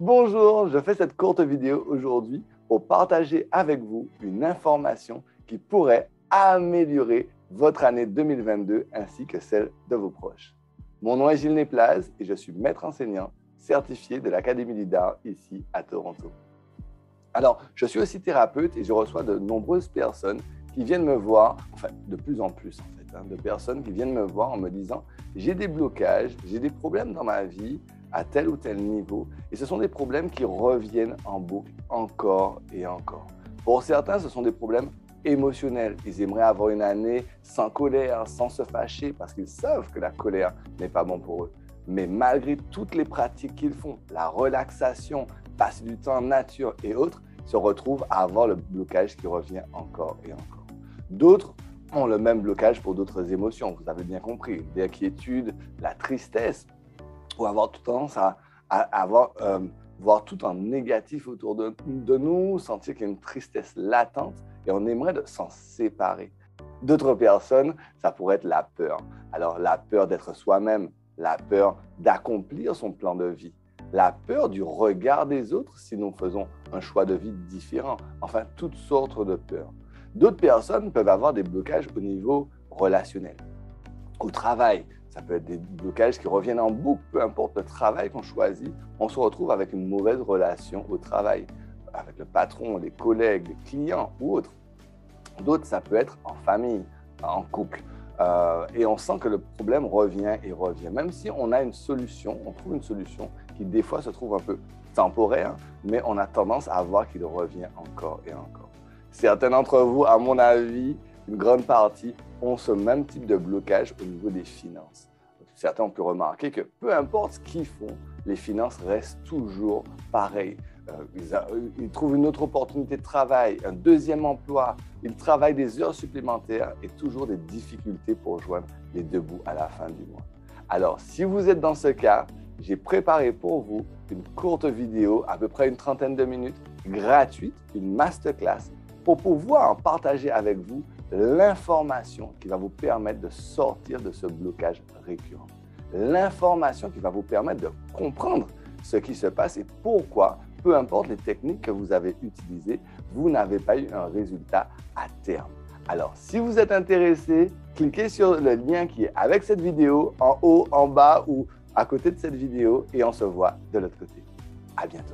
Bonjour, je fais cette courte vidéo aujourd'hui pour partager avec vous une information qui pourrait améliorer votre année 2022 ainsi que celle de vos proches. Mon nom est Gilles Néplaz et je suis maître enseignant certifié de l'Académie du Dard ici à Toronto. Alors, je suis aussi thérapeute et je reçois de nombreuses personnes qui viennent me voir, enfin de plus en plus en fait, de personnes qui viennent me voir en me disant « j'ai des blocages, j'ai des problèmes dans ma vie à tel ou tel niveau et ce sont des problèmes qui reviennent en boucle encore et encore. » Pour certains, ce sont des problèmes émotionnels. Ils aimeraient avoir une année sans colère, sans se fâcher parce qu'ils savent que la colère n'est pas bon pour eux. Mais malgré toutes les pratiques qu'ils font, la relaxation, passer du temps en nature et autres, se retrouvent à avoir le blocage qui revient encore et encore. D'autres ont le même blocage pour d'autres émotions, vous avez bien compris, l'inquiétude, la tristesse, ou avoir tendance à voir tout en négatif autour de nous, sentir qu'il y a une tristesse latente et on aimerait s'en séparer. D'autres personnes, ça pourrait être la peur. Alors la peur d'être soi-même, la peur d'accomplir son plan de vie, la peur du regard des autres si nous faisons un choix de vie différent, enfin toutes sortes de peurs. D'autres personnes peuvent avoir des blocages au niveau relationnel. Au travail, ça peut être des blocages qui reviennent en boucle, peu importe le travail qu'on choisit, on se retrouve avec une mauvaise relation au travail, avec le patron, les collègues, les clients ou autres. D'autres, ça peut être en famille, en couple. Et on sent que le problème revient et revient. Même si on a une solution, on trouve une solution qui des fois se trouve un peu temporaire, mais on a tendance à voir qu'il revient encore et encore. Certains d'entre vous, à mon avis, une grande partie, ont ce même type de blocage au niveau des finances. Certains ont pu remarquer que peu importe ce qu'ils font, les finances restent toujours pareilles. Ils trouvent une autre opportunité de travail, un deuxième emploi, ils travaillent des heures supplémentaires et toujours des difficultés pour joindre les deux bouts à la fin du mois. Alors, si vous êtes dans ce cas, j'ai préparé pour vous une courte vidéo, à peu près une trentaine de minutes, gratuite, une masterclass, pour pouvoir partager avec vous l'information qui va vous permettre de sortir de ce blocage récurrent. L'information qui va vous permettre de comprendre ce qui se passe et pourquoi, peu importe les techniques que vous avez utilisées, vous n'avez pas eu un résultat à terme. Alors, si vous êtes intéressé, cliquez sur le lien qui est avec cette vidéo, en haut, en bas ou à côté de cette vidéo et on se voit de l'autre côté. À bientôt.